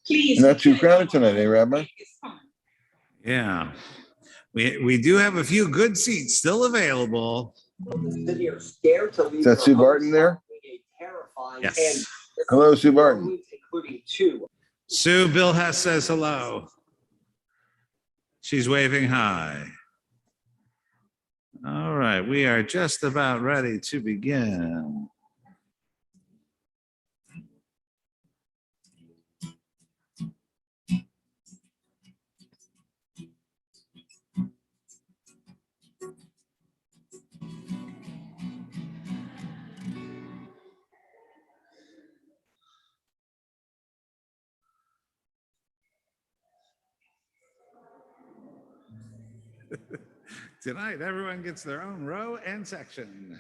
Please. Not too crowded tonight, eh, Rabbi? Yeah. We do have a few good seats still available. Is that Sue Barton there? Yes. Hello, Sue Barton. Sue, Bill Hess says hello. She's waving hi. All right, we are just about ready to begin. Tonight, everyone gets their own row and section.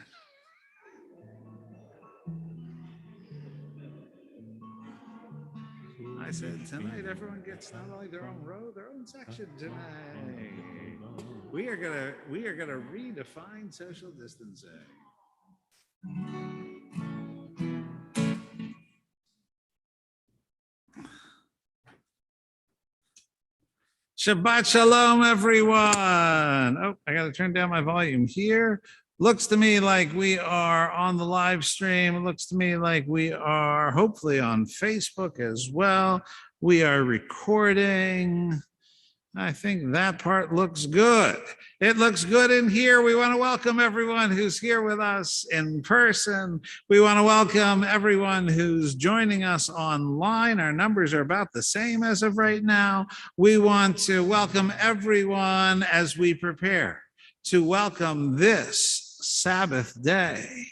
I said tonight, everyone gets not only their own row, their own section tonight. We are gonna redefine social distancing. Shabbat Shalom, everyone. Oh, I got to turn down my volume here. Looks to me like we are on the live stream. It looks to me like we are hopefully on Facebook as well. We are recording. I think that part looks good. It looks good in here. We want to welcome everyone who's here with us in person. We want to welcome everyone who's joining us online. Our numbers are about the same as of right now. We want to welcome everyone as we prepare to welcome this Sabbath day.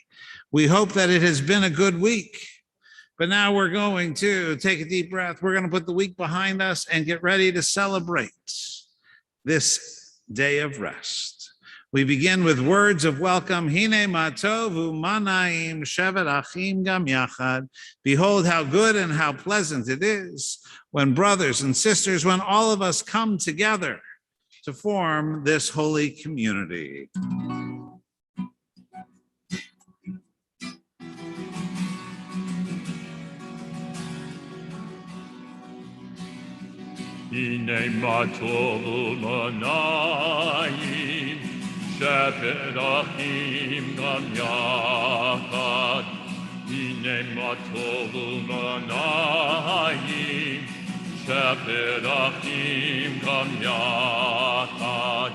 We hope that it has been a good week. But now we're going to take a deep breath. We're going to put the week behind us and get ready to celebrate this day of rest. We begin with words of welcome. Hine ma tov u'manaim shevet achim gam yachad. Behold how good and how pleasant it is when brothers and sisters, when all of us come together to form this holy community. Hine ma tov u'manayim shevet achim gam yachad. Hine ma tov u'manayim shevet achim gam yachad.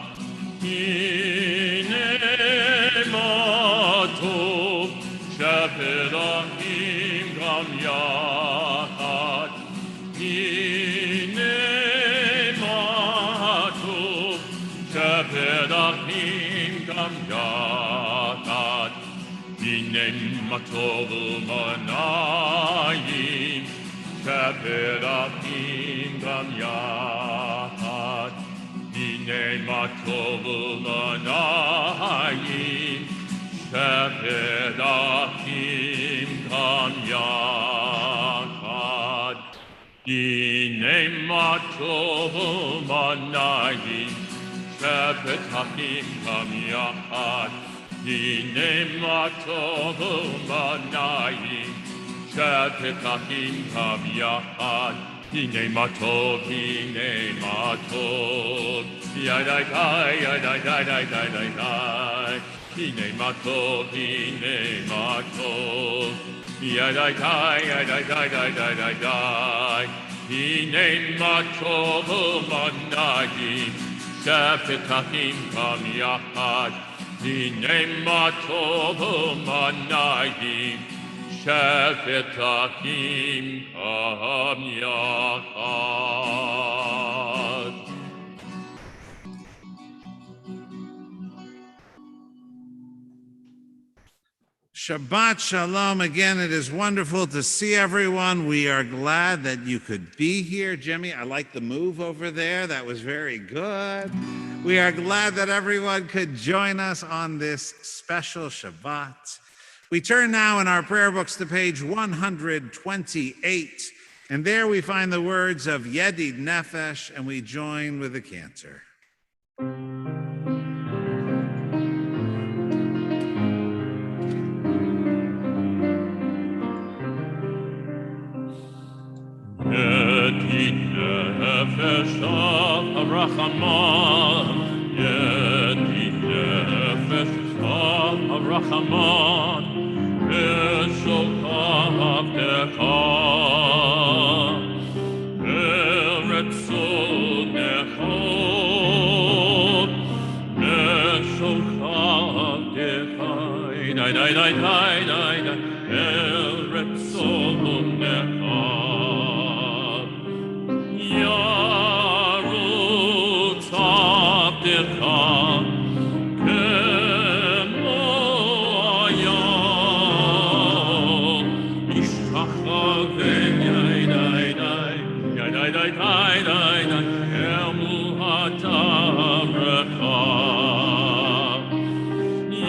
Hine ma tov shevet achim gam yachad. Matov u'manayim shevet achim gam yachad. Hine matov u'manayim shevet achim gam yachad. Hine matov u'manayim shevet achim gam yachad. Hine matov u'manayim shevet achim gam yachad. Hine matov, yadai dai, yadai dai dai dai dai dai. Hine matov, yadai dai, yadai dai dai dai dai dai. Hine matov u'manayim shevet achim gam yachad. Hine matov u'manayim shevet achim gam yachad. Shabbat Shalom. Again, it is wonderful to see everyone. We are glad that you could be here. Jimmy, I like the move over there. That was very good. We are glad that everyone could join us on this special Shabbat. We turn now in our prayer books to page 128, and there we find the words of Yedid Nefesh, and we join with the cantor. Yedid Nefesh Rachaman, Yedid Nefesh Rachaman, Eshochav Decha, Eretzon Nechot, Eshochav Decha, Eretzon Nechot. Yarutz Abdecha, Kemo Ayam, Ishtachaven Yadai, Emu Hatarecha.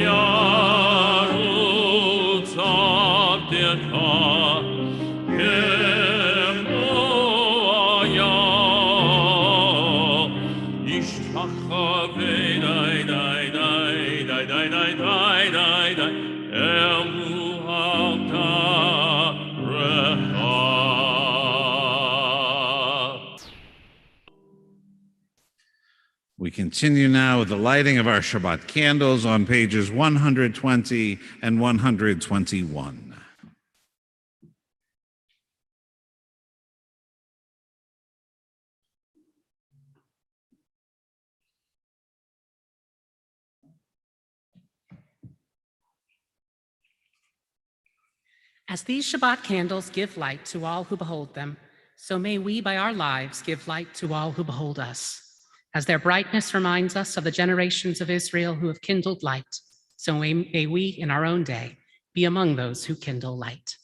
Yarutz Abdecha, We continue now with the lighting of our Shabbat candles on pages 120 and 121. As these Shabbat candles give light to all who behold them, so may we by our lives give light to all who behold us. As their brightness reminds us of the generations of Israel who have kindled light, so may we in our own day be among those who kindle light.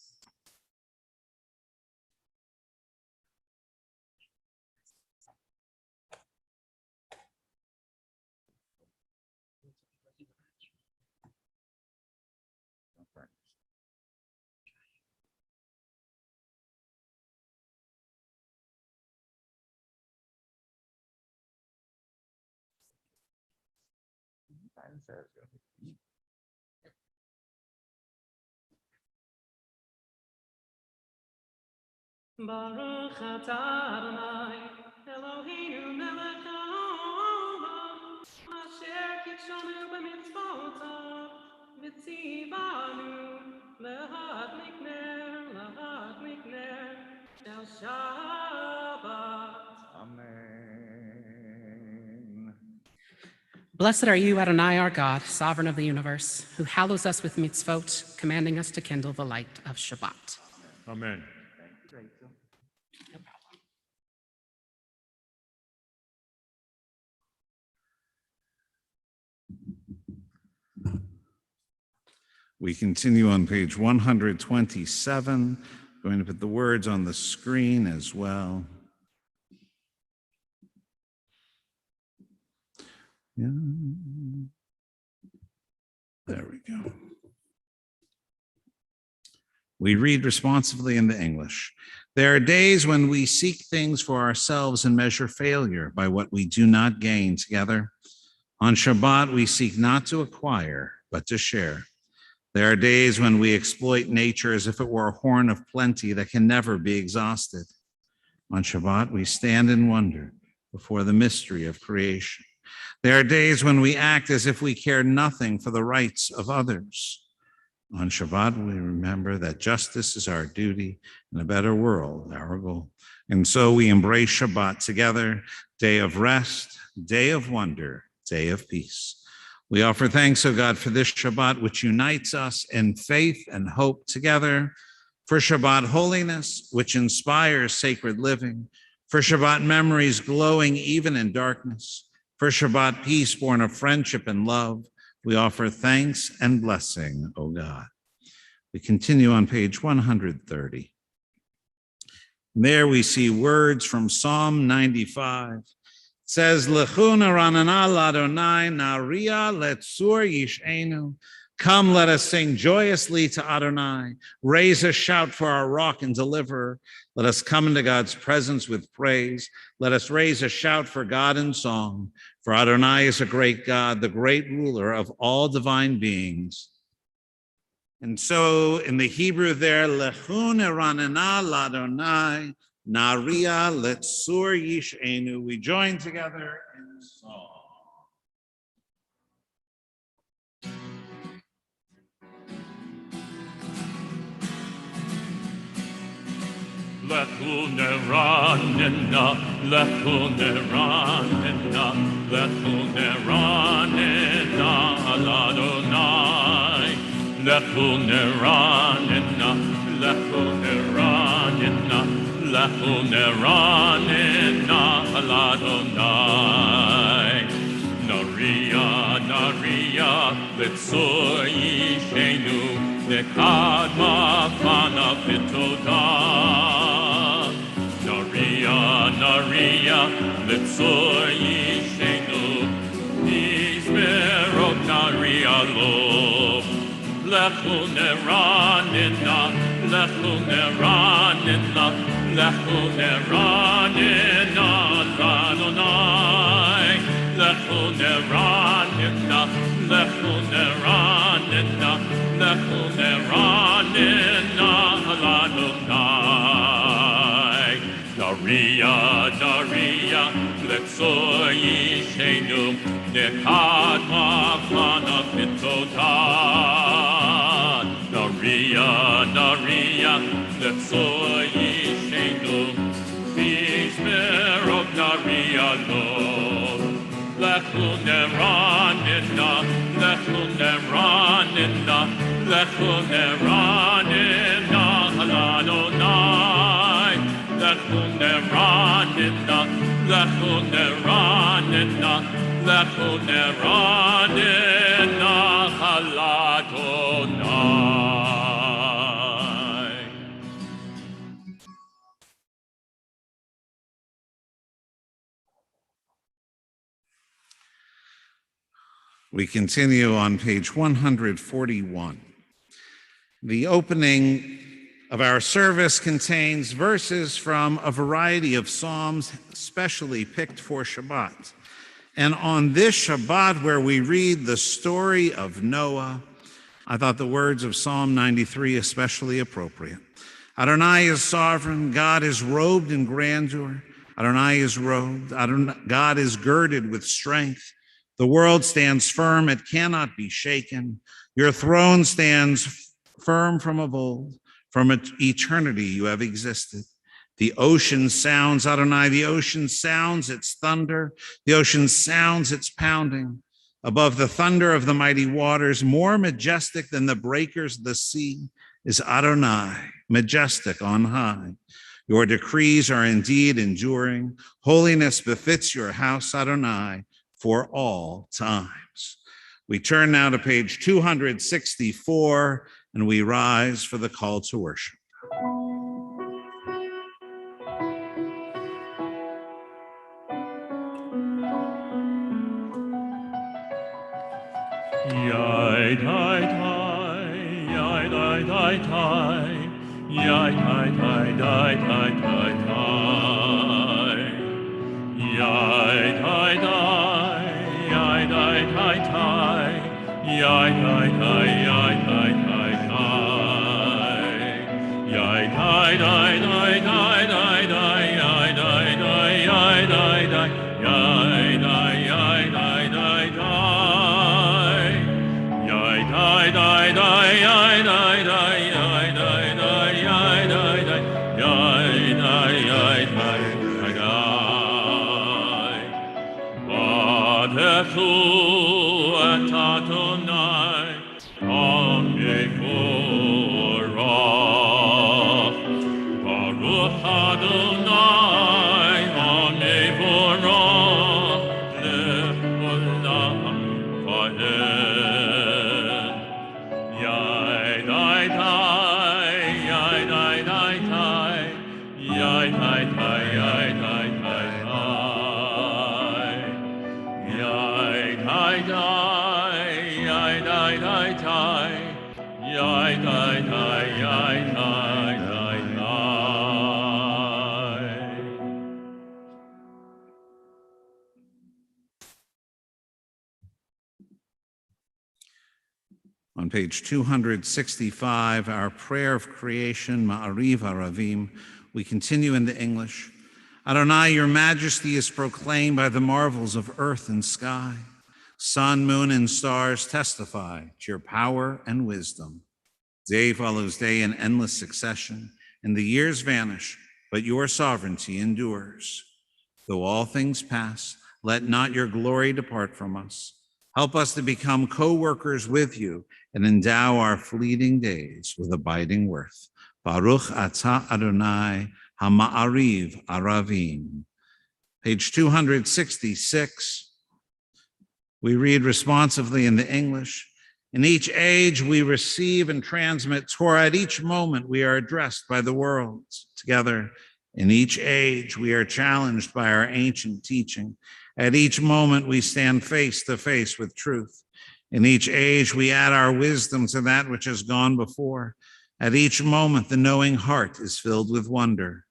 Baruch atah Adonai, Eloheinu melech haolam, asher kitshanu b'mitzvotav, v'tzivanu lahadlik ner shel Shabbat. Amen. Blessed are you, Adonai, our God, sovereign of the universe, who hallows us with mitzvot, commanding us to kindle the light of Shabbat. Amen. No problem. We continue on page 127. Going to put the words on the screen as well. Yeah. There we go. We read responsively in the English. There are days when we seek things for ourselves and measure failure by what we do not gain together. On Shabbat, we seek not to acquire, but to share. There are days when we exploit nature as if it were a horn of plenty that can never be exhausted. On Shabbat, we stand in wonder before the mystery of creation. There are days when we act as if we care nothing for the rights of others. On Shabbat, we remember that justice is our duty and a better world, our goal. And so we embrace Shabbat together, day of rest, day of wonder, day of peace. We offer thanks, O God, for this Shabbat, which unites us in faith and hope together, for Shabbat holiness, which inspires sacred living, for Shabbat memories glowing even in darkness, for Shabbat peace born of friendship and love. We offer thanks and blessing, O God. We continue on page 130. There we see words from Psalm 95. It says, Lechuna ranana ladonai naria letzur yishenu. Come, let us sing joyously to Adonai. Raise a shout for our rock and deliverer. Let us come into God's presence with praise. Let us raise a shout for God in song. For Adonai is a great God, the great ruler of all divine beings. And so in the Hebrew there, Lechun eranena ladonai, naria letzur yishenu. We join together in song. Lechun eranena, lechun eranena, lechun eranena ladonai. Lechun eranena, lechun eranena, lechun eranena ladonai. Naria, naria, letzur yishenu, lekadma fana pitoda. Naria, naria, letzur yishenu, nizmerot naria lo. Lechun eranena, lechun eranena, lechun eranena ladonai. Lechun eranena, lechun eranena, lechun eranena ladonai. Daria, daria, letzur yishenu, nekadma fana pitoda. Naria, naria, letzur yishenu, vizmerot naria lo. Lechun eranena, lechun eranena, lechun eranena ladonai. Lechun eranena, lechun eranena, lechun eranena ladonai. We continue on page 141. The opening of our service contains verses from a variety of psalms specially picked for Shabbat. And on this Shabbat, where we read the story of Noah, I thought the words of Psalm 93 especially appropriate. Adonai is sovereign. God is robed in grandeur. Adonai is robed. God is girded with strength. The world stands firm. It cannot be shaken. Your throne stands firm from of old. From eternity you have existed. The ocean sounds, Adonai, the ocean sounds its thunder. The ocean sounds its pounding. Above the thunder of the mighty waters, more majestic than the breakers of the sea, is Adonai, majestic on high. Your decrees are indeed enduring. Holiness befits your house, Adonai, for all times. We turn now to page 264, and we rise for the call to worship. Yai, dai, dai, yai, dai, dai, dai, yai, dai, dai, dai, dai, dai, dai. Yai, dai, dai, yai, dai, dai, dai, yai, dai, dai, yai, dai, dai, dai. Yai, dai, dai, dai, dai, dai, dai, yai, dai, dai, yai, dai, dai, yai, dai, yai, dai, dai, dai. Yai, dai, dai, dai, yai, dai, dai, yai, dai, dai, yai, dai, dai, yai, dai, yai, dai, dai, dai. Badechu et Adonai, Am Yevorach. Baruch Adonai, Am Yevorach, le'olam vaed. Yai, dai, dai, yai, dai, dai, dai, yai, dai, dai, yai, dai, dai, dai. On page 265, our prayer of creation, Ma'ariv Aravim, we continue in the English. Adonai, your majesty is proclaimed by the marvels of earth and sky. Sun, moon, and stars testify to your power and wisdom. Day follows day in endless succession, and the years vanish, but your sovereignty endures. Though all things pass, let not your glory depart from us. Help us to become co-workers with you and endow our fleeting days with abiding worth. Baruch atah Adonai Hama'ariv Aravim. Page 266. We read responsively in the English. In each age we receive and transmit Torah. At each moment we are addressed by the world together. In each age we are challenged by our ancient teaching. At each moment we stand face to face with truth. In each age we add our wisdom to that which has gone before. At each moment the knowing heart is filled with wonder.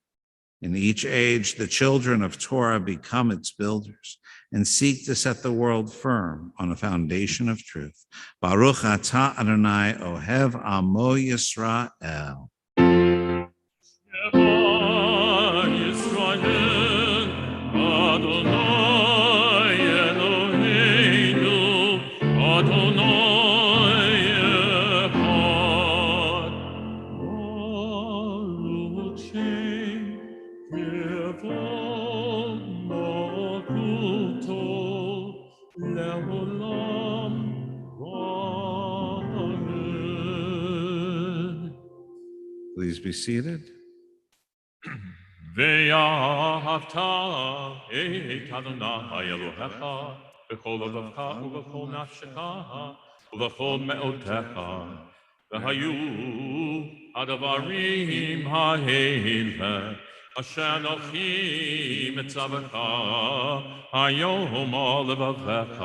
In each age the children of Torah become its builders and seek to set the world firm on a foundation of truth. Baruch atah Adonai Ohev Amo Yisrael. Please be seated. ואהבת את אדוני אלוהיך בכל לבבך ובכל נפשך ובכל מאודך, והיו הדברים האלה אשר אנוכי מצווך היום על לבבך,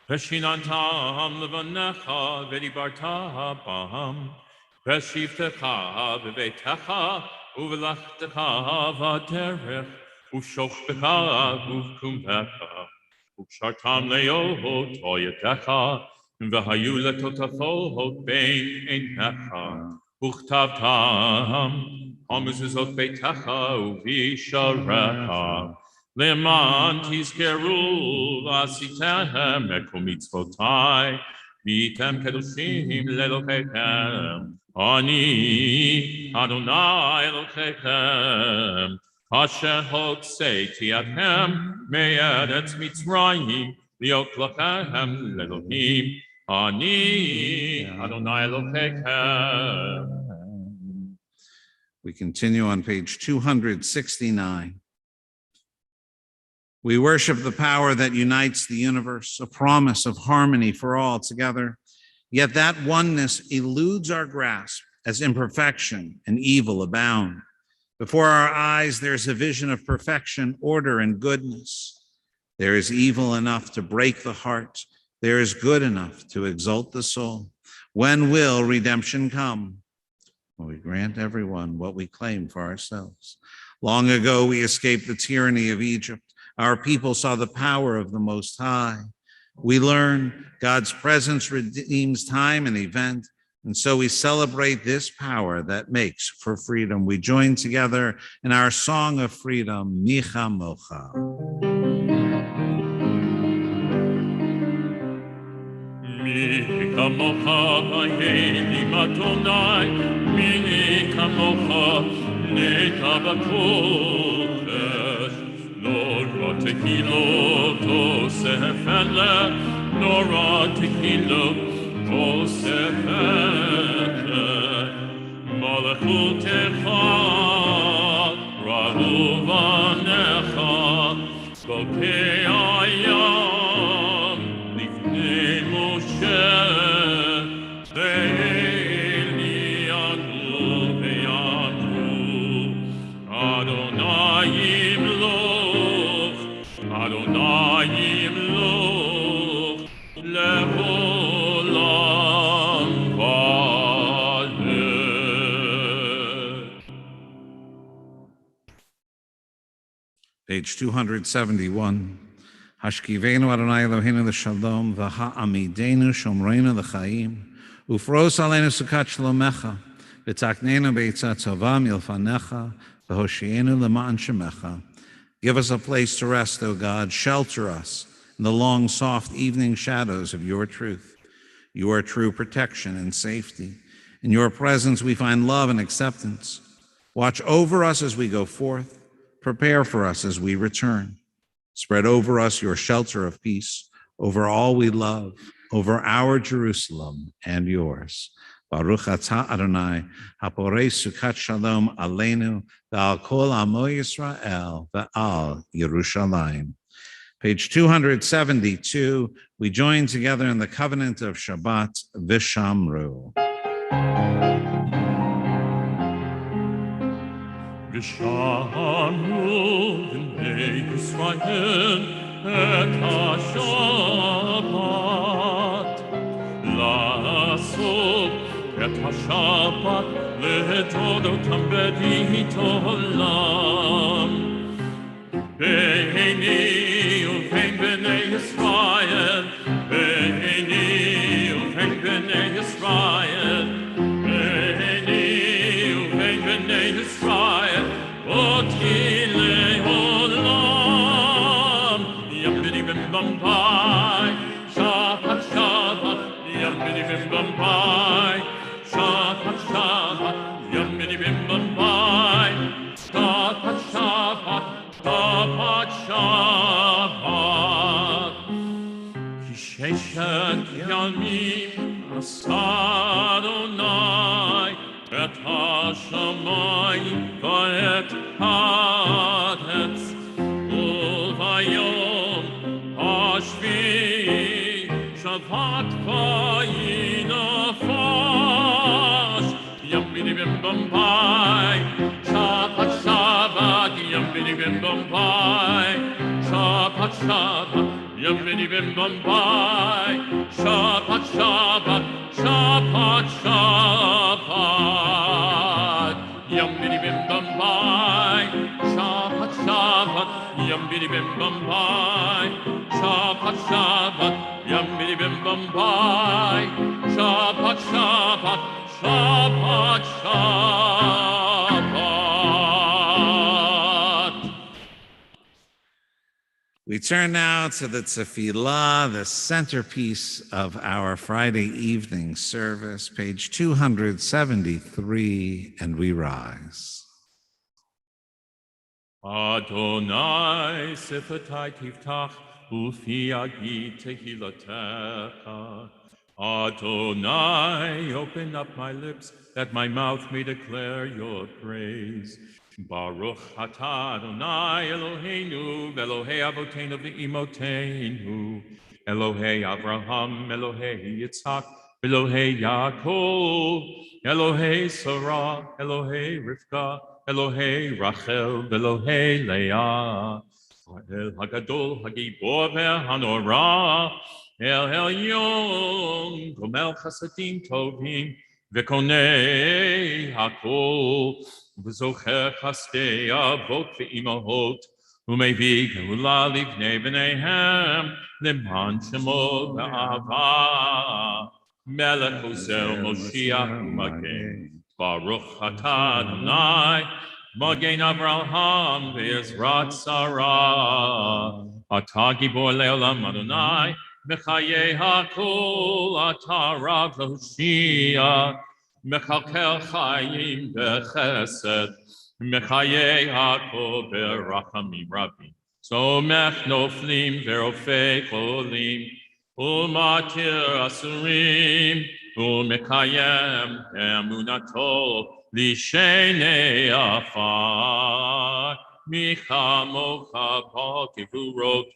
ושיננתם לבניך ודיברת בם, ושבתך בביתך ובלכתך בדרך, ושוכבך ובקומך, וקשרתם לאותו ידך, והיו לטוטפות בין עיניך, וכתבתם במזוזות ביתך ובשעריך, למען תזכרו ועשיתם את כל מצוותיי, והייתם קדושים לאלוהיכם. אני אדוני אלוהיכם, אשר הוצאתי אתכם מארץ מצרים, להיות לכם לאלוהים. אני אדוני אלוהיכם. We continue on page 269. We worship the power that unites the universe, a promise of harmony for all together. Yet that oneness eludes our grasp as imperfection and evil abound. Before our eyes, there's a vision of perfection, order, and goodness. There is evil enough to break the heart. There is good enough to exalt the soul. When will redemption come? Will we grant everyone what we claim for ourselves? Long ago, we escaped the tyranny of Egypt. Our people saw the power of the Most High. We learn God's presence redeems time and event, and so we celebrate this power that makes for freedom. We join together in our song of freedom, Micha Mocha. Micha Mocha Vayelim Adonai, Micha Mocha Neta Bakodesh, Nora Tehilot Osefele, Nora Tehilot Osefele, Malachutecha, Rahuvanecha, Bokei Ayam, Lifnei Moshe, Ve'eli Anu ve'amru, Adonai Yimloch, Adonai Yimloch, לעולם ועד. Page 271. Hashkivenu Adonai Eloheinu l'shalom v'ha'amidenu shomreinu l'chaim ufros aleinu sukat shlomecha v'taknenu beitzat tova milfanecha v'hoshienu l'ma'an shemecha. Give us a place to rest, O God. Shelter us in the long, soft evening shadows of your truth. Your true protection and safety. In your presence we find love and acceptance. Watch over us as we go forth. Prepare for us as we return. Spread over us your shelter of peace, over all we love, over our Jerusalem and yours. Baruch atah Adonai, haporei sukat shalom aleinu, ve'al kol amo Yisrael, ve'al Yerushalayim. Page 272, we join together in the covenant of Shabbat, Vishamru. ושמרו בני ישראל את השבת, לעשות את השבת לדוד אותם ברית עולם. ביני ובין בני ישראל, ביני ובין בני ישראל, ביני ובין בני ישראל, אותי לעולם. ימני במבמבי, שבת שבת, ימני במבמבי, שבת שבת, ימני במבמבי, שבת שבת, שבת שבת. כי ששת ימים עשה אדוני את השמיים ואת הארץ, וביום השביעי שבת וינפש. ימיני במבמבי, שבת שבת, ימיני במבמבי, שבת שבת, ימיני במבמבי, שבת שבת, שבת שבת. ימיני במבמבי, שבת שבת, ימיני במבמבי, שבת שבת, ימיני במבמבי, שבת שבת, שבת שבת. We turn now to the tefillah, the centerpiece of our Friday evening service, page 273, and we rise. Adonai sifetai tiftach ufi yagi tehilatecha. Adonai, open up my lips that my mouth may declare your praise. Baruch atah Adonai Eloheinu v'Elohei Avoteinu v'Imoteinu, Elohei Avraham, Elohei Yitzhak, Elohei Yaakov, Elohei Sarah, Elohei Rivka, Elohei Rachel, Elohei Leah, El Hagadol Hagibor ve'Hanora, El Elyon, Gomel Chasadim Tovim, v'Konei Hakol, v'Zocher Chasdei Avot v'Imahot, U'mevii Geula livnei b'neihem, L'man Shemo v'Ahava, Melech Ozer Moshiach U'Magen. Baruch atah Adonai, Magen Avraham ve'Ezrat Sarah. Atah Gibor le'olam Adonai, Mechayei hakol, atah Rav Hoshia, Mechalkel chayim bechesed, Mechayei hakol berachamim rabim. Somech noflim verofei cholim, Umatir asurim, Umekayem emunato, Lishenei afar, Michamocha pakivurot,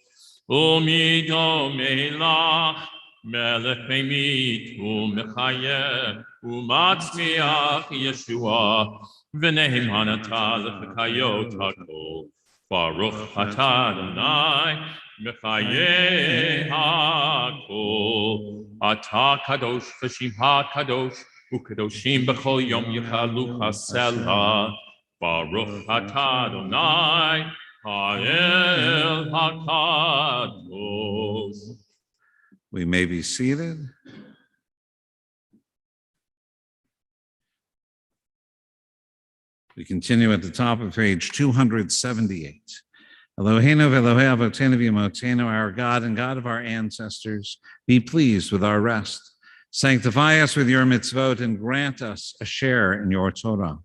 Umidom elach, Melech memit, Umechayem, Umatzmiach Yeshua, V'nehimanata lefekayot hakol. Baruch atah Adonai mechayeh hakol. Atah kadosh v'shimcha kadosh u'kadoshim b'chol yom yichalu hasela. Baruch atah Adonai ha'el hakadosh. We may be seated. We continue at the top of page 278. Eloheinu v'Elohei avotenu v'imotenu, our God and God of our ancestors, be pleased with our rest. Sanctify us with your mitzvot and grant us a share in your Torah.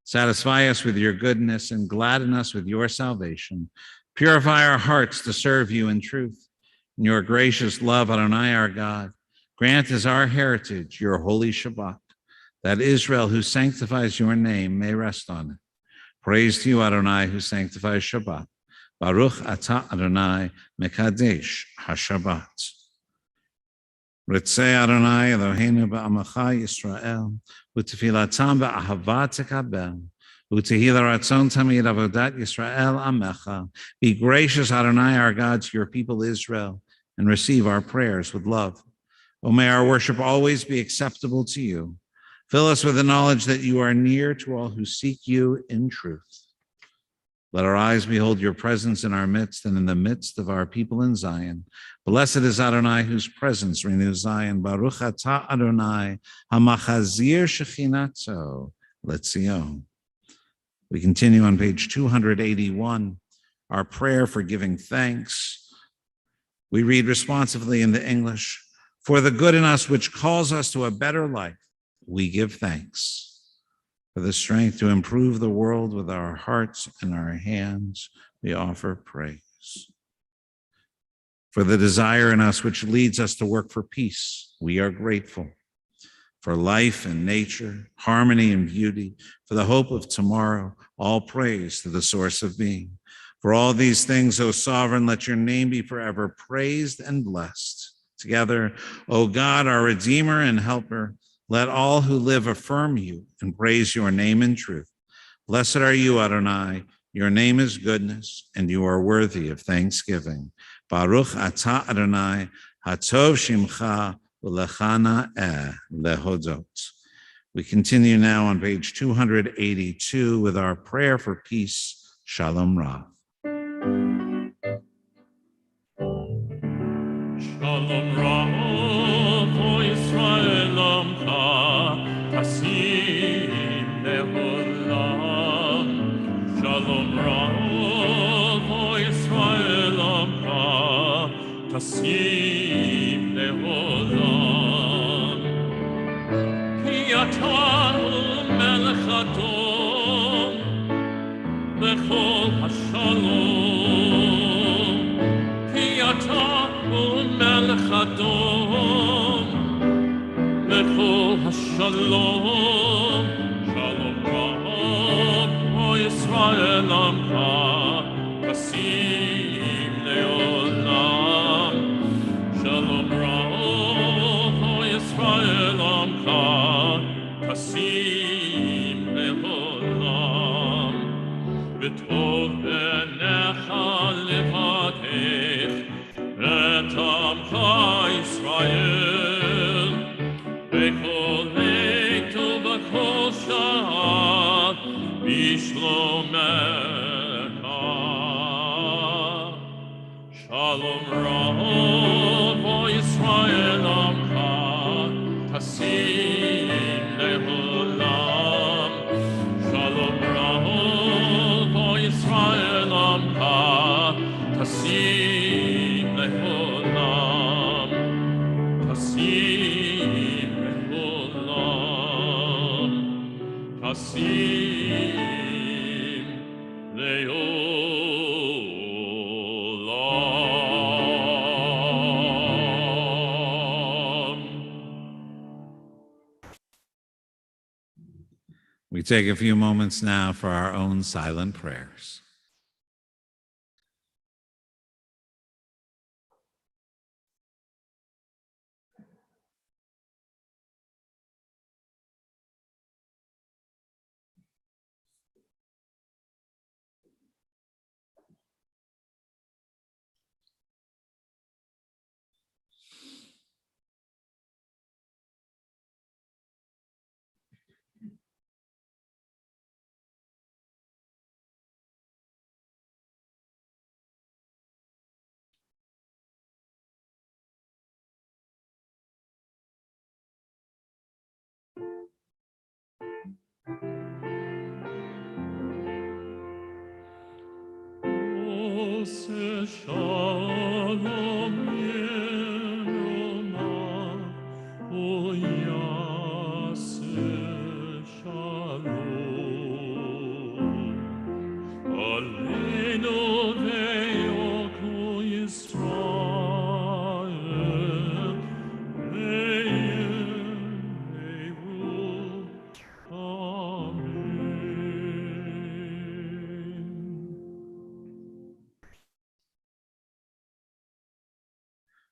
Satisfy us with your goodness and gladden us with your salvation. Purify our hearts to serve you in truth. In your gracious love, Adonai, our God, grant as our heritage your holy Shabbat, that Israel, who sanctifies your name, may rest on it. Praise to you, Adonai, who sanctifies Shabbat. Baruch atah Adonai mekadesh haShabbat. Ritzei Adonai Eloheinu ba'amacha Yisrael, u'tefilatam ba'ahava tekabel, u'tehila ratzon tamid avodat Yisrael amecha. Be gracious, Adonai, our God, to your people Israel, and receive our prayers with love. O may our worship always be acceptable to you. Fill us with the knowledge that you are near to all who seek you in truth. Let our eyes behold your presence in our midst and in the midst of our people in Zion. Blessed is Adonai, whose presence renews Zion. Baruch atah Adonai, hamachazir shechinato letzion. We continue on page 281, our prayer for giving thanks. We read responsively in the English, for the good in us which calls us to a better life, we give thanks. For the strength to improve the world with our hearts and our hands, we offer praise. For the desire in us which leads us to work for peace, we are grateful. For life and nature, harmony and beauty, for the hope of tomorrow, all praise to the source of being. For all these things, O Sovereign, let your name be forever praised and blessed. Together, O God, our Redeemer and Helper, let all who live affirm you and praise your name in truth. Blessed are you, Adonai. Your name is goodness, and you are worthy of thanksgiving. Baruch atah Adonai, hatov shimcha v'lechana lehodot. We continue now on page 282 with our prayer for peace. Shalom Rav. Shalom Rav, O Yisrael Amcha, Tasim Leholam. Shalom Rav, O Yisrael Amcha, Tasim Leholam. Ki atah Melech Adon, Bechol HaShalom. Ki atah Melech Adon, Bechol HaShalom. Shalom Rav, O Yisrael Amcha, Tasim Leolam. Shalom Rav, O Yisrael Amcha, Tasim Leolam. V'tov b'necha levadech, et Amcha Yisrael, b'kol עת ובכל שעה, בשלומך. Shalom Rav, O Yisrael Amcha, Tasim Leolam. Shalom Rav, O Yisrael Amcha, Tasim Leolam. Tasim Leolam. Tasim Leolam. We take a few moments now for our own silent prayers.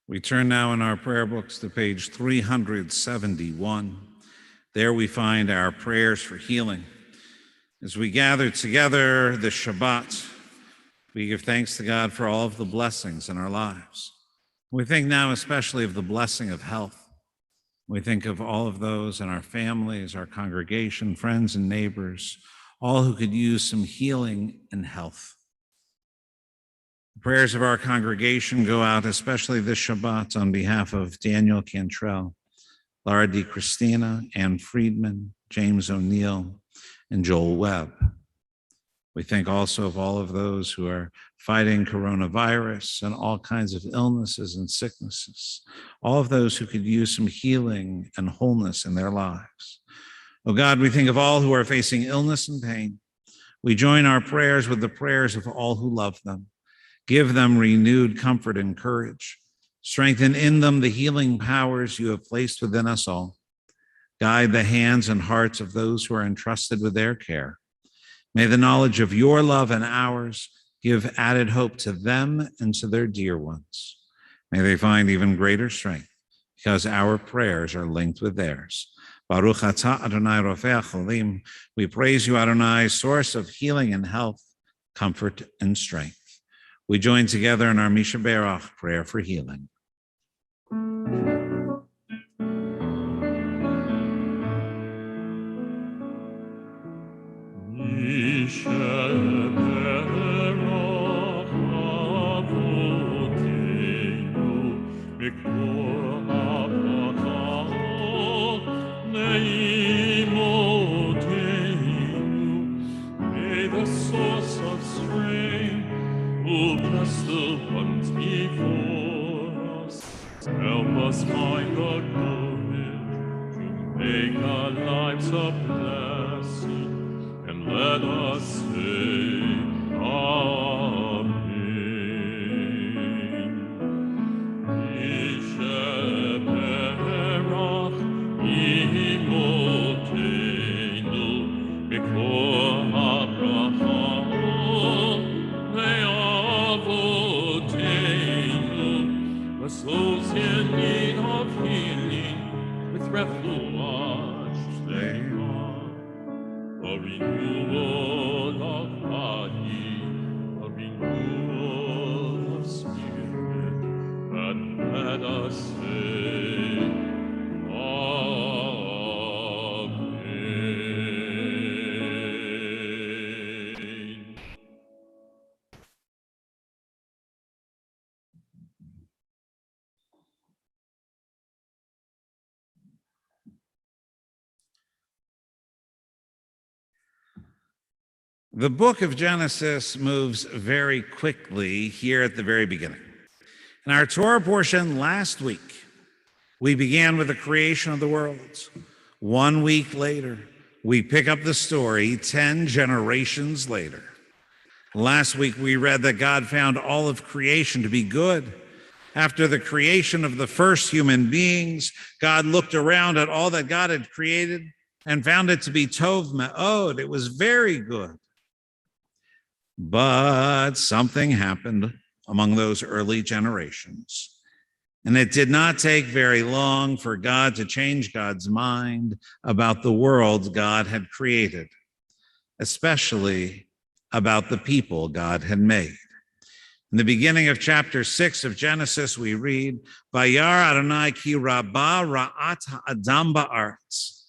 We turn now in our prayer books to page 371. There we find our prayers for healing. As we gather together this Shabbat, we give thanks to God for all of the blessings in our lives. We think now especially of the blessing of health. We think of all of those in our families, our congregation, friends and neighbors, all who could use some healing and health. The prayers of our congregation go out especially this Shabbat on behalf of Daniel Cantrell, Lara Di Christina, Ann Friedman, James O'Neill, and Joel Webb. We think also of all of those who are fighting coronavirus and all kinds of illnesses and sicknesses, all of those who could use some healing and wholeness in their lives. Oh God, we think of all who are facing illness and pain. We join our prayers with the prayers of all who love them. Give them renewed comfort and courage. Strengthen in them the healing powers you have placed within us all. Guide the hands and hearts of those who are entrusted with their care. May the knowledge of your love and ours give added hope to them and to their dear ones. May they find even greater strength because our prayers are linked with theirs. Baruch atah Adonai Rofei HaCholim. We praise you, Adonai, source of healing and health, comfort and strength. We join together in our Misha Berach prayer for healing. May the source of strength who bless the ones before us. Help us find the courage to make our lives a blessing, and let us say, Amen. Yisheberach Imotenu Mikor HaBracha Those in need of healing with refuge they are. A renewal of body, a renewal of spirit, and let us say, Amen. The book of Genesis moves very quickly here at the very beginning. In our Torah portion last week, we began with the creation of the worlds. 1 week later, we pick up the story 10 generations later. Last week, we read that God found all of creation to be good. After the creation of the first human beings, God looked around at all that God had created and found it to be tov me'od. It was very good. But something happened among those early generations. And it did not take very long for God to change God's mind about the world God had created, especially about the people God had made. In the beginning of chapter 6 of Genesis, we read, Vayar Adonai ki rabba ra'at ha'adam ba'aretz.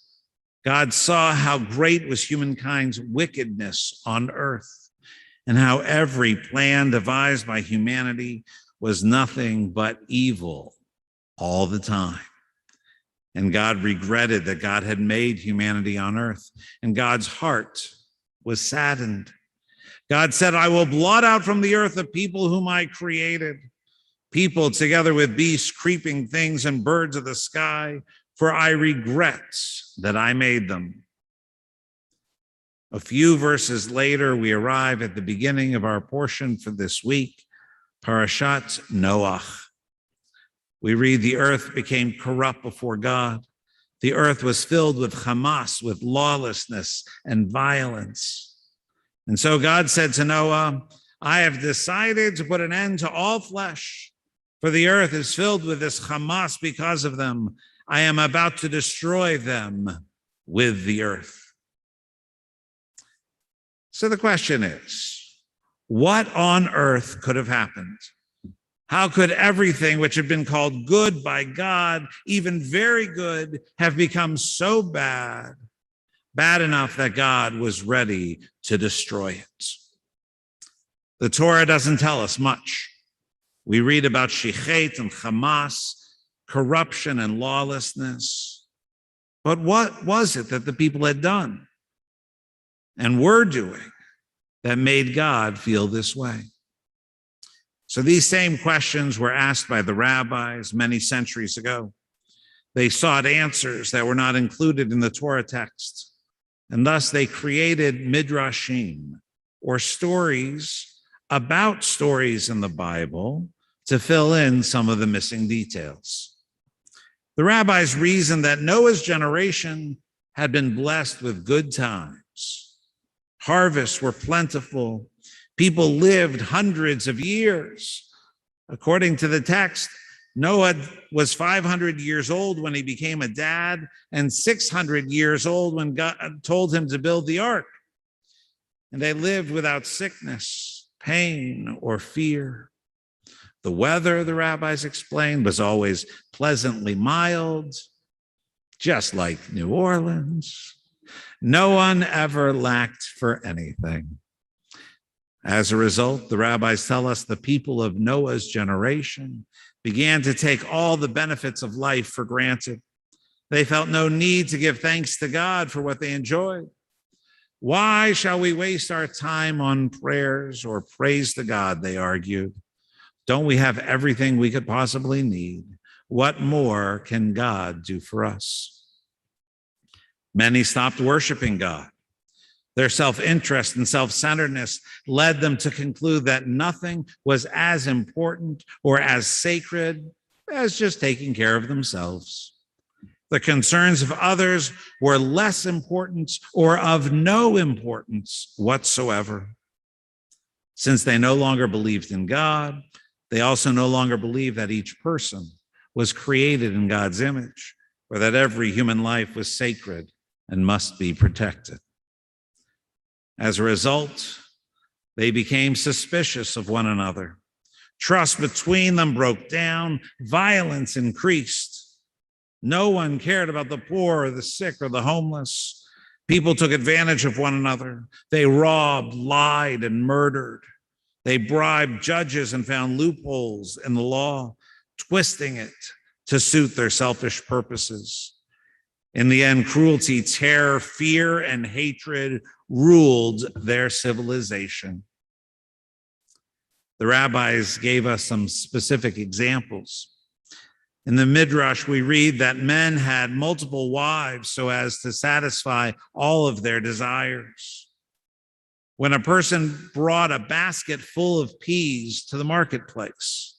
God saw how great was humankind's wickedness on earth, and how every plan devised by humanity was nothing but evil all the time. And God regretted that God had made humanity on earth, and God's heart was saddened. God said, I will blot out from the earth the people whom I created, people together with beasts, creeping things, and birds of the sky, for I regret that I made them. A few verses later, we arrive at the beginning of our portion for this week, Parashat Noach. We read, the earth became corrupt before God. The earth was filled with Hamas, with lawlessness and violence. And so God said to Noah, I have decided to put an end to all flesh, for the earth is filled with this Hamas because of them. I am about to destroy them with the earth. So the question is, what on earth could have happened? How could everything which had been called good by God, even very good, have become so bad, bad enough that God was ready to destroy it? The Torah doesn't tell us much. We read about Shechet and Hamas, corruption and lawlessness. But what was it that the people had done and were doing that made God feel this way? So these same questions were asked by the rabbis many centuries ago. They sought answers that were not included in the Torah text, and thus they created midrashim, or stories about stories in the Bible, to fill in some of the missing details. The rabbis reasoned that Noah's generation had been blessed with good times. Harvests were plentiful. People lived hundreds of years. According to the text, Noah was 500 years old when he became a dad and 600 years old when God told him to build the ark. And they lived without sickness, pain, or fear. The weather, the rabbis explained, was always pleasantly mild, just like New Orleans. No one ever lacked for anything. As a result, the rabbis tell us the people of Noah's generation began to take all the benefits of life for granted. They felt no need to give thanks to God for what they enjoyed. Why shall we waste our time on prayers or praise to God, they argued. Don't we have everything we could possibly need? What more can God do for us? Many stopped worshiping God. Their self-interest and self-centeredness led them to conclude that nothing was as important or as sacred as just taking care of themselves. The concerns of others were less important or of no importance whatsoever. Since they no longer believed in God, they also no longer believed that each person was created in God's image, or that every human life was sacred and must be protected. As a result, they became suspicious of one another. Trust between them broke down. Violence increased. No one cared about the poor or the sick or the homeless. People took advantage of one another. They robbed, lied, and murdered. They bribed judges and found loopholes in the law, twisting it to suit their selfish purposes. In the end, cruelty, terror, fear, and hatred ruled their civilization. The rabbis gave us some specific examples. In the Midrash, we read that men had multiple wives so as to satisfy all of their desires. When a person brought a basket full of peas to the marketplace,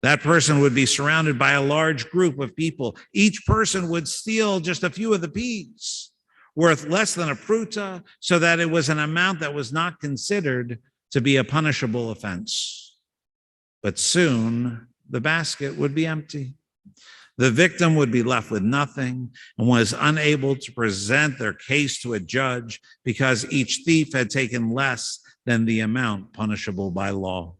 that person would be surrounded by a large group of people. Each person would steal just a few of the peas, worth less than a pruta, so that it was an amount that was not considered to be a punishable offense. But soon, the basket would be empty. The victim would be left with nothing and was unable to present their case to a judge because each thief had taken less than the amount punishable by law.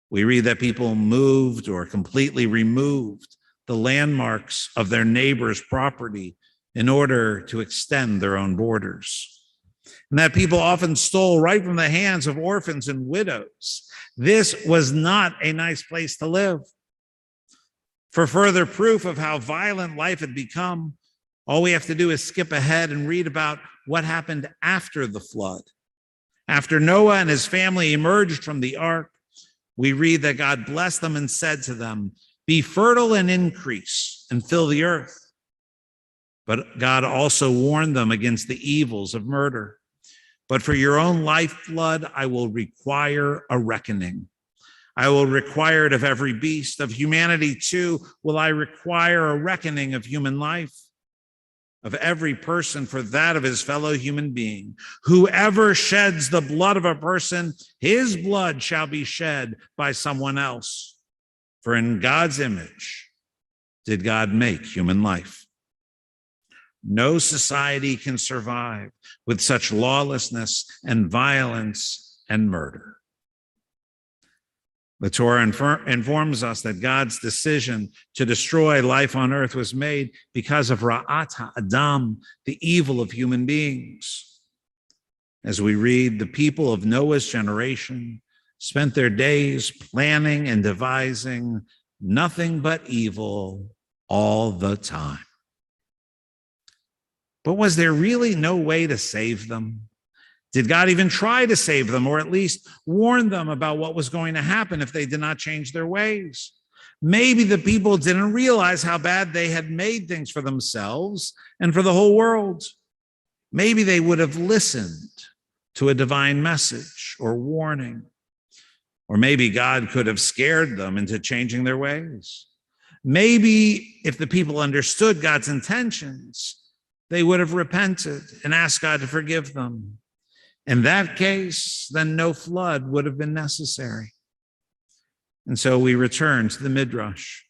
We read that people moved or completely removed the landmarks of their neighbor's property in order to extend their own borders. And that people often stole right from the hands of orphans and widows. This was not a nice place to live. For further proof of how violent life had become, all we have to do is skip ahead and read about what happened after the flood. After Noah and his family emerged from the ark, we read that God blessed them and said to them, "Be fertile and increase and fill the earth." But God also warned them against the evils of murder. "But for your own lifeblood, I will require a reckoning. I will require it of every beast. Of humanity too will I require a reckoning of human life. Of every person for that of his fellow human being. Whoever sheds the blood of a person, his blood shall be shed by someone else. For in God's image did God make human life." No society can survive with such lawlessness and violence and murder. The Torah informs us that God's decision to destroy life on earth was made because of Ra'at HaAdam, the evil of human beings. As we read, the people of Noah's generation spent their days planning and devising nothing but evil all the time. But was there really no way to save them? Did God even try to save them, or at least warn them about what was going to happen if they did not change their ways? Maybe the people didn't realize how bad they had made things for themselves and for the whole world. Maybe they would have listened to a divine message or warning. Or maybe God could have scared them into changing their ways. Maybe if the people understood God's intentions, they would have repented and asked God to forgive them. In that case, then no flood would have been necessary. And so we return to the Midrash.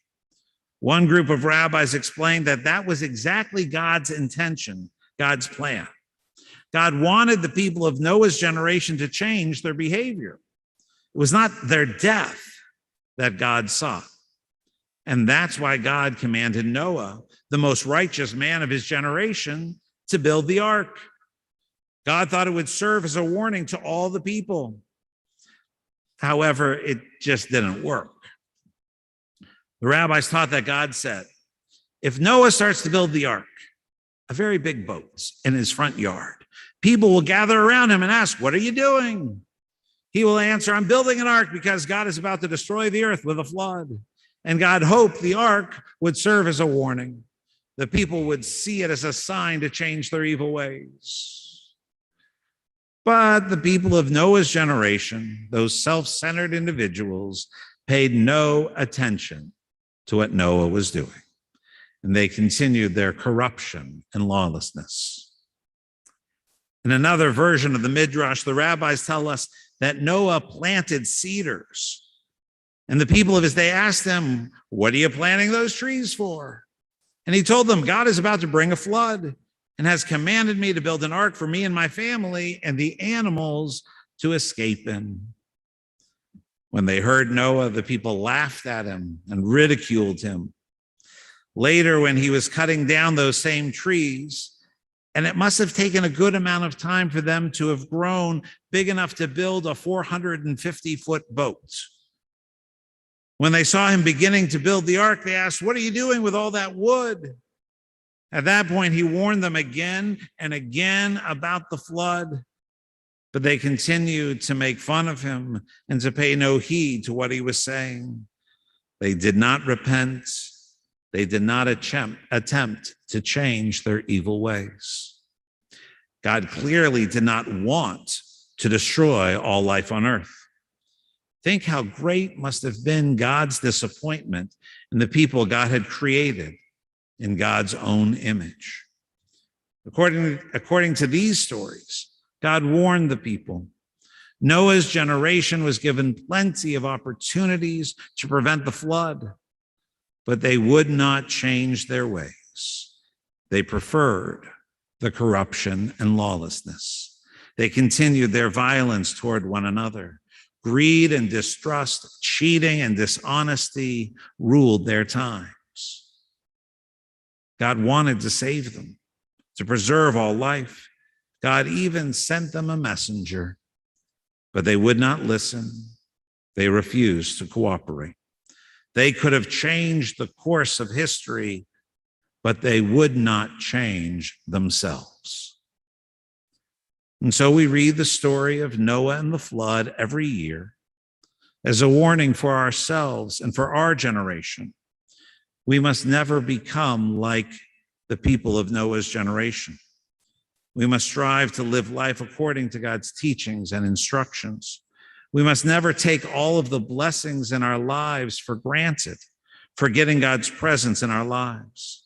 One group of rabbis explained that that was exactly God's intention, God's plan. God wanted the people of Noah's generation to change their behavior. It was not their death that God sought. And that's why God commanded Noah, the most righteous man of his generation, to build the ark. God thought it would serve as a warning to all the people. However, it just didn't work. The rabbis taught that God said, if Noah starts to build the ark, a very big boat in his front yard, people will gather around him and ask, "What are you doing?" He will answer, "I'm building an ark because God is about to destroy the earth with a flood." And God hoped the ark would serve as a warning. The people would see it as a sign to change their evil ways. But the people of Noah's generation, those self-centered individuals, paid no attention to what Noah was doing. And they continued their corruption and lawlessness. In another version of the Midrash, the rabbis tell us that Noah planted cedars. And the people of his day asked him, "What are you planting those trees for?" And he told them, "God is about to bring a flood and has commanded me to build an ark for me and my family and the animals to escape in." When they heard Noah, the people laughed at him and ridiculed him. Later, when he was cutting down those same trees, and it must have taken a good amount of time for them to have grown big enough to build a 450-foot boat. When they saw him beginning to build the ark, they asked, "What are you doing with all that wood?" At that point, he warned them again and again about the flood, but they continued to make fun of him and to pay no heed to what he was saying. They did not repent. They did not attempt to change their evil ways. God clearly did not want to destroy all life on earth. Think how great must have been God's disappointment in the people God had created in God's own image. According to these stories, God warned the people. Noah's generation was given plenty of opportunities to prevent the flood, but they would not change their ways. They preferred the corruption and lawlessness. They continued their violence toward one another. Greed and distrust, cheating and dishonesty ruled their times. God wanted to save them, to preserve all life. God even sent them a messenger, but they would not listen. They refused to cooperate. They could have changed the course of history, but they would not change themselves. And so we read the story of Noah and the flood every year as a warning for ourselves and for our generation. We must never become like the people of Noah's generation. We must strive to live life according to God's teachings and instructions. We must never take all of the blessings in our lives for granted, forgetting God's presence in our lives.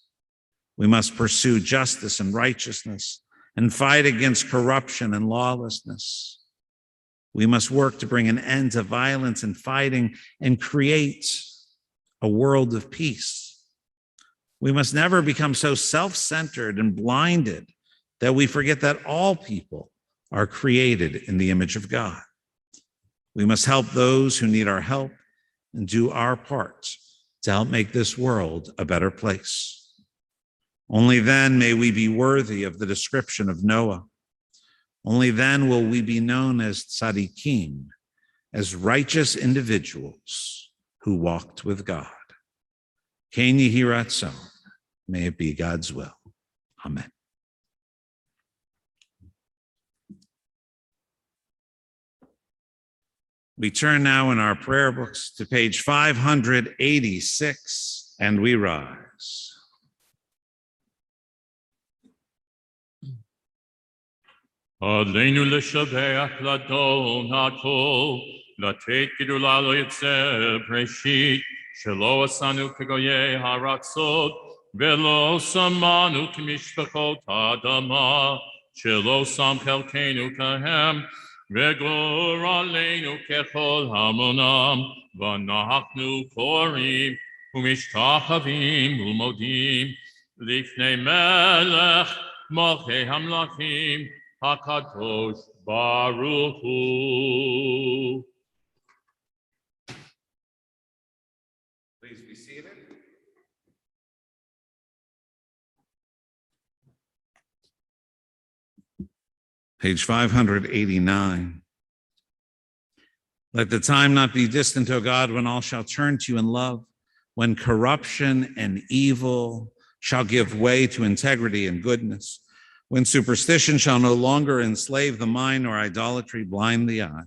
We must pursue justice and righteousness and fight against corruption and lawlessness. We must work to bring an end to violence and fighting and create a world of peace. We must never become so self-centered and blinded that we forget that all people are created in the image of God. We must help those who need our help and do our part to help make this world a better place. Only then may we be worthy of the description of Noah. Only then will we be known as tzaddikim, as righteous individuals who walked with God. Ken yehi ratzon, may it be God's will. Amen. We turn now in our prayer books to page 586, and we rise. Aleinu l'shabeach l'adon ha'kol, לתת גדולה לא יצא בראשית, שלא עשנו כגויי הארצות, ולא שמענו כמשפחות האדמה, שלא שם חלקנו כהם, וגורלנו ככל המונם, ואנחנו קוראים ומשתחווים ומודים, לפני מלך מלכי המלכים, HaKadosh Baruch Hu. Please be seated. Page 589. Let the time not be distant, O God, when all shall turn to you in love, when corruption and evil shall give way to integrity and goodness, when superstition shall no longer enslave the mind nor idolatry blind the eye.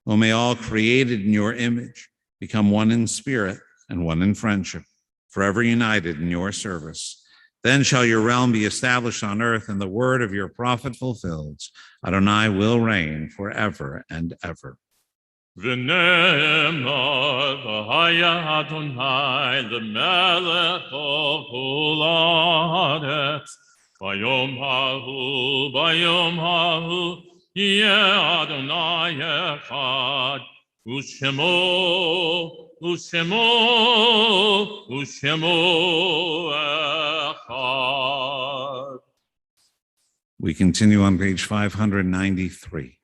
O may all created in your image become one in spirit and one in friendship, forever united in your service. Then shall your realm be established on earth and the word of your prophet fulfilled. Adonai will reign forever and ever. V'ne'emar v'haya Adonai l'melech kol haaretz. Bayom hahu, yeh Adonai echad, u'shemo echad. We continue on page 593.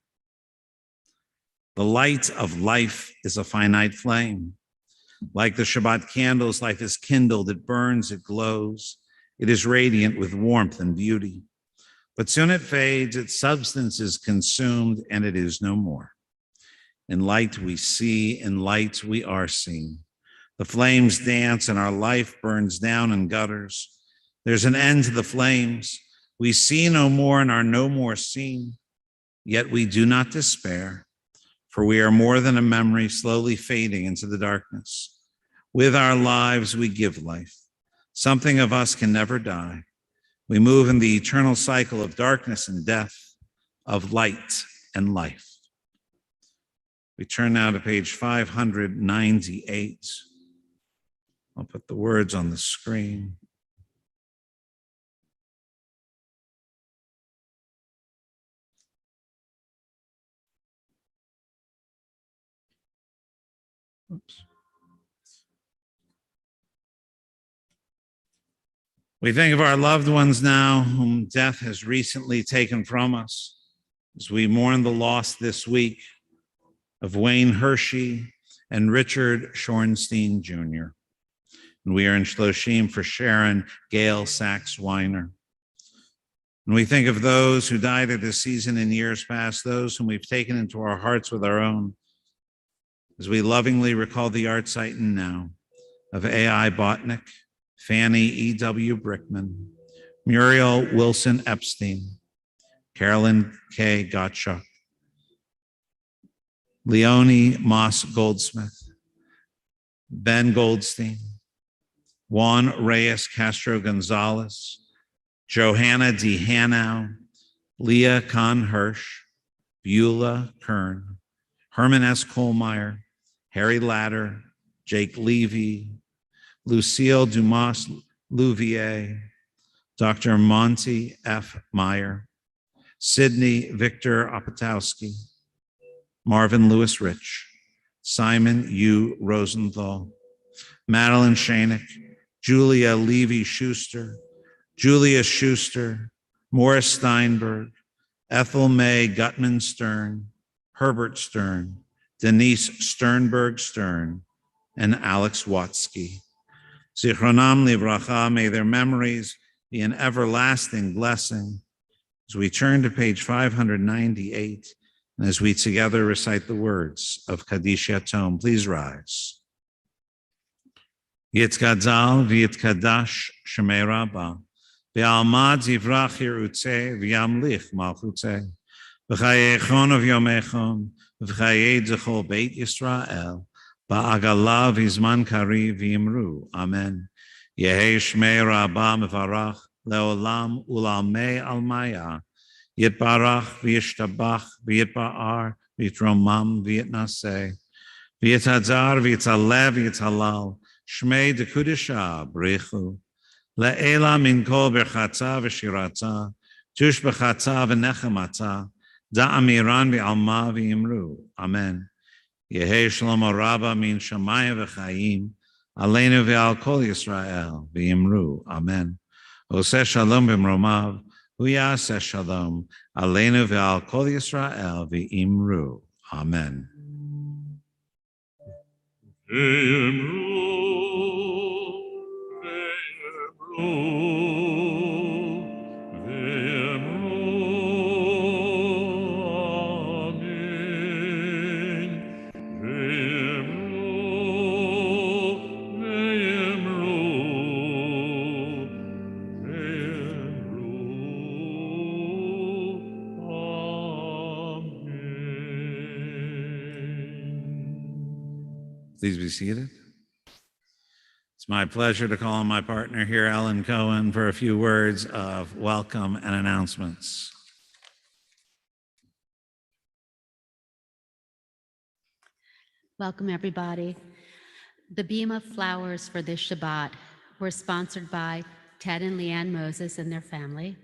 The light of life is a finite flame. Like the Shabbat candles, life is kindled, it burns, it glows. It is radiant with warmth and beauty. But soon it fades, its substance is consumed, and it is no more. In light we see, in light we are seen. The flames dance, and our life burns down in gutters. There's an end to the flames. We see no more and are no more seen. Yet we do not despair, for we are more than a memory slowly fading into the darkness. With our lives we give life. Something of us can never die. We move in the eternal cycle of darkness and death, of light and life. We turn now to page 598. I'll put the words on the screen. Oops. We think of our loved ones now whom death has recently taken from us, as we mourn the loss this week of Wayne Hershey and Richard Shorenstein Jr. And we are in Shloshim for Sharon Gail Sachs Weiner. And we think of those who died at this season in years past, those whom we've taken into our hearts with our own, as we lovingly recall the art site now of A.I. Botnick, Fanny E.W. Brickman, Muriel Wilson Epstein, Carolyn K. Gottschalk, Leonie Moss Goldsmith, Ben Goldstein, Juan Reyes Castro Gonzalez, Johanna D. Hanau, Leah Kahn Hirsch, Beulah Kern, Herman S. Kohlmeyer, Harry Latter, Jake Levy, Lucille Dumas Louvier, Dr. Monty F. Meyer, Sidney Victor Opatowski, Marvin Lewis Rich, Simon U. Rosenthal, Madeline Shanik, Julia Levy Schuster, Julia Schuster, Morris Steinberg, Ethel May Gutman Stern, Herbert Stern, Denise Sternberg Stern, and Alex Watsky. Zichronam livracha, may their memories be an everlasting blessing. As we turn to page 598, and as we together recite the words of Kaddish Yatom, please rise. Yitkadzal v'yitkadash shemei Rabbah, v'almad zivrach yirutze v'yamlich malchutze, v'chayechon of yomechon, v'chayed zechol beit Yisrael, ba'agala v'zman kari v'yimru. Amen. Yehei shmei Rabbah mevarach leolam ulamei almaya, yitbarach v'yishtabach v'yitba'ar v'yitromam v'yitnaseh, v'yitadzar v'yitzalev v'yitzhalal, shmei dekudisha b'rechu, le'ela min kol berchatza v'shirata, tush b'chatza v'nechamata, da'amiran v'alma v'yimru. Amen. Yehei shlomo Rabbah min shamayim v'chayim, aleinu v'al kol Yisrael v'yimru. Amen. Oseh shalom b'mromav, uyaseh shalom, aleinu v'al kol Yisrael v'yimru. Amen. Please be seated. It's my pleasure to call on my partner here, Ellen Cohen, for a few words of welcome and announcements. Welcome, everybody. The beam of flowers for this Shabbat were sponsored by Ted and Leanne Moses and their family,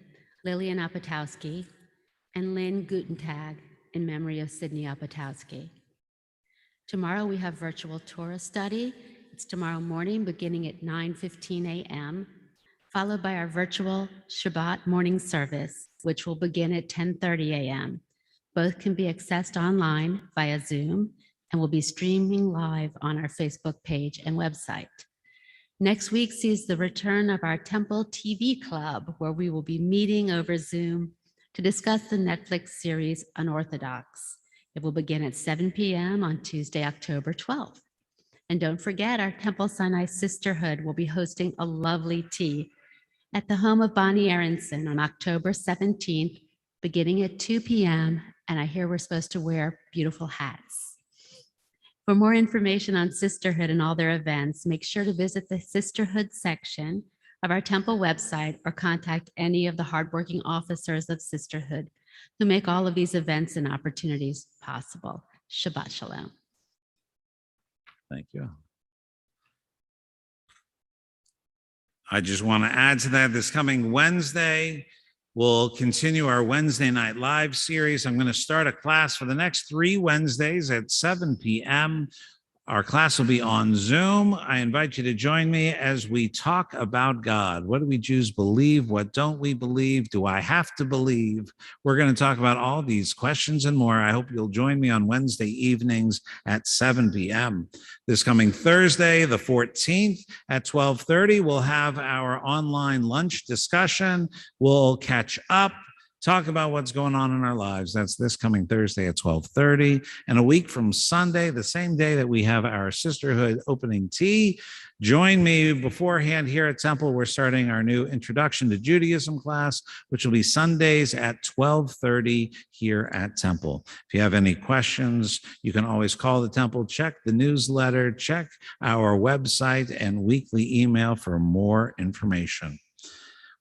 Lillian Opatowski, and Lynn Gutentag in memory of Sydney Opatowski. Tomorrow we have virtual Torah study. It's tomorrow morning beginning at 9:15 a.m., followed by our virtual Shabbat morning service, which will begin at 10:30 a.m. Both can be accessed online via Zoom and will be streaming live on our Facebook page and website. Next week sees the return of our Temple TV Club, where we will be meeting over Zoom to discuss the Netflix series Unorthodox. It will begin at 7 p.m. on Tuesday, October 12th. And don't forget, our Temple Sinai Sisterhood will be hosting a lovely tea at the home of Bonnie Aronson on October 17th, beginning at 2 p.m. And I hear we're supposed to wear beautiful hats. For more information on Sisterhood and all their events, make sure to visit the Sisterhood section of our Temple website or contact any of the hardworking officers of Sisterhood who make all of these events and opportunities possible. Shabbat Shalom. Thank you. I just want to add to that, this coming Wednesday, we'll continue our Wednesday Night Live series. I'm going to start a class for the next 3 Wednesdays at 7 p.m. Our class will be on Zoom. I invite you to join me as we talk about God. What do we Jews believe? What don't we believe? Do I have to believe? We're going to talk about all these questions and more. I hope you'll join me on Wednesday evenings at 7 p.m. This coming Thursday, the 14th at 12:30, we'll have our online lunch discussion. We'll catch up, talk about what's going on in our lives. That's this coming Thursday at 12:30. And a week from Sunday, the same day that we have our sisterhood opening tea. Join me beforehand here at Temple. We're starting our new Introduction to Judaism class, which will be Sundays at 12:30 here at Temple. If you have any questions, you can always call the Temple, check the newsletter, check our website and weekly email for more information.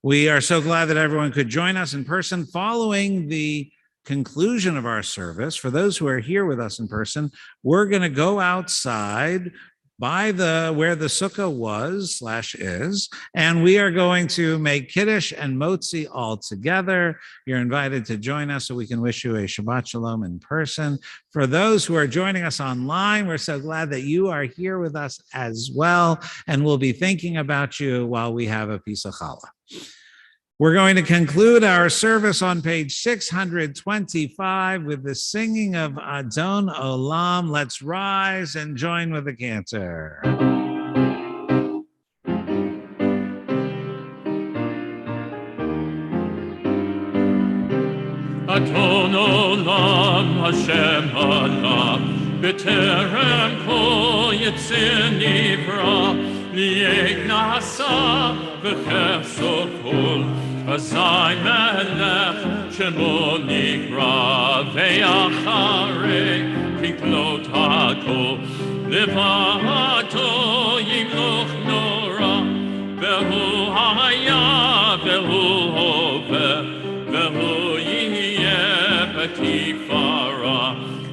We are so glad that everyone could join us in person following the conclusion of our service. For those who are here with us in person, we're going to go outside by where the sukkah was/is, and we are going to make kiddush and motzi all together. You're invited to join us so we can wish you a Shabbat Shalom in person. For those who are joining us online, we're so glad that you are here with us as well, and we'll be thinking about you while we have a piece of challah. We're going to conclude our service on page 625 with the singing of Adon Olam. Let's rise and join with the cantor. Adon Olam Hashem Alam B'terem kol yitzir nivra Li'ek nasa v'chefso kol Azai melech shemo nikra Ve'acharei tiklot hakol Levato yimloch nora Ve'hu haya ve'hu hoveh Ve'hu Tifara,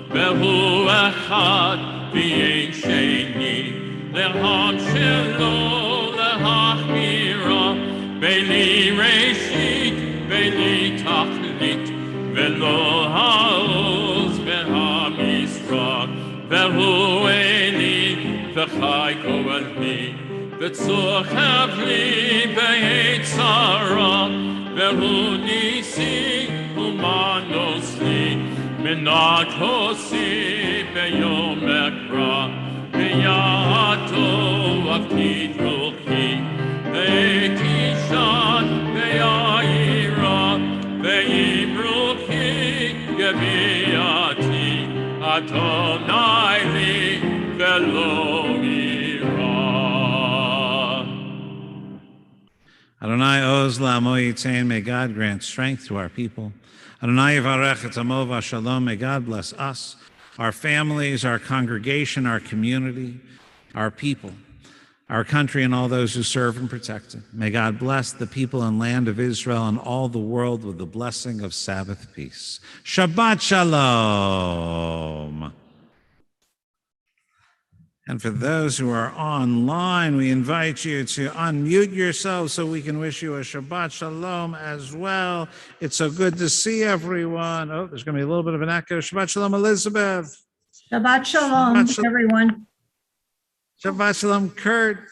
Behu Echad, V'yein Sheni, Leham Shelo, Lehachmira, Beili Reshit, Beili Tachlit, Velo Haoz, V'hamisra, Behu Eli, V'chai Koelhi, V'tzuch Havli, V'yetzara, Behu Nisi, Humanosli, Minakosi, Beyom Ekra, Beyato, Avkidruki, Beikishan, Beyaira, Beibruki, Gebiati, Adonai li, Veloira. Adonai Oz La'amo Yitain, may God grant strength to our people. Adonai Yivarech et Amo V'Shalom, may God bless us, our families, our congregation, our community, our people, our country, and all those who serve and protect it. May God bless the people and land of Israel and all the world with the blessing of Sabbath peace. Shabbat Shalom. And for those who are online, we invite you to unmute yourselves so we can wish you a Shabbat Shalom as well. It's so good to see everyone. Oh, there's going to be a little bit of an echo. Shabbat Shalom, Elizabeth. Shabbat Shalom, everyone. Shabbat Shalom, Kurt.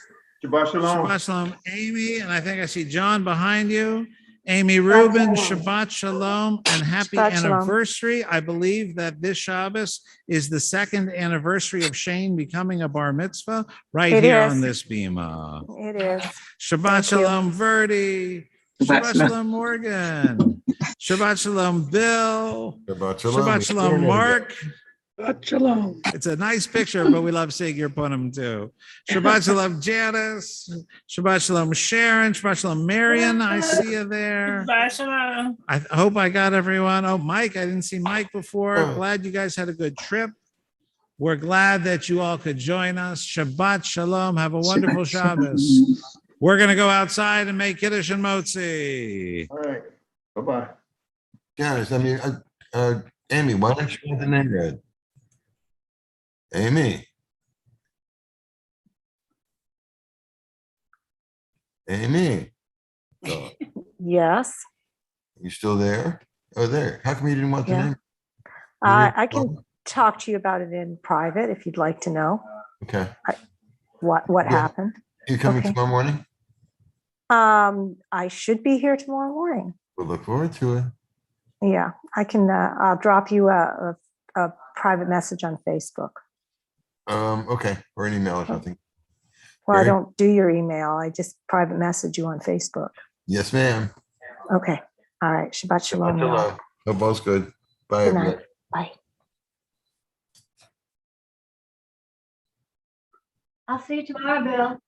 Shabbat Shalom. Shabbat Shalom, Amy. And I think I see John behind you. Amy Rubin, Shabbat Shalom, and happy anniversary. I believe that this Shabbos is the second anniversary of Shane becoming a bar mitzvah right here on this bima. It is. Shabbat Shalom, Verdi. Shabbat Shalom, Morgan. Shabbat Shalom, Bill. Shabbat Shalom. Shabbat Shalom, Mark. Shabbat Shalom. It's a nice picture, but we love seeing your punim too. Shabbat Shalom, Janice. Shabbat Shalom, Sharon. Shabbat Shalom, Marion. I see you there. Shabbat Shalom. I hope I got everyone. Oh, Mike, I didn't see Mike before. Glad you guys had a good trip. We're glad that you all could join us. Shabbat Shalom. Have a wonderful Shabbos. We're going to go outside and make Kiddush and Motzi. All right. Bye-bye. Guys, I mean, Amy, why don't you want the name read? Amy. Amy. Oh, Yes. you still there? Oh, there. How come you didn't want the Yeah. name? I can talk to you about it in private if you'd like to know Okay. what Yeah. happened. You coming Okay. tomorrow morning? I should be here tomorrow morning. We'll look forward to it. Yeah, I can, I'll drop you a private message on Facebook. Okay, or an email or something. Well, I Great. don't do your email. I just private message you on Facebook. Yes, ma'am. Okay, All right. Shabbat shalom. y'all. Hello. Hope all's good. Bye, Good everyone. night. Bye. I'll see you tomorrow, Bill.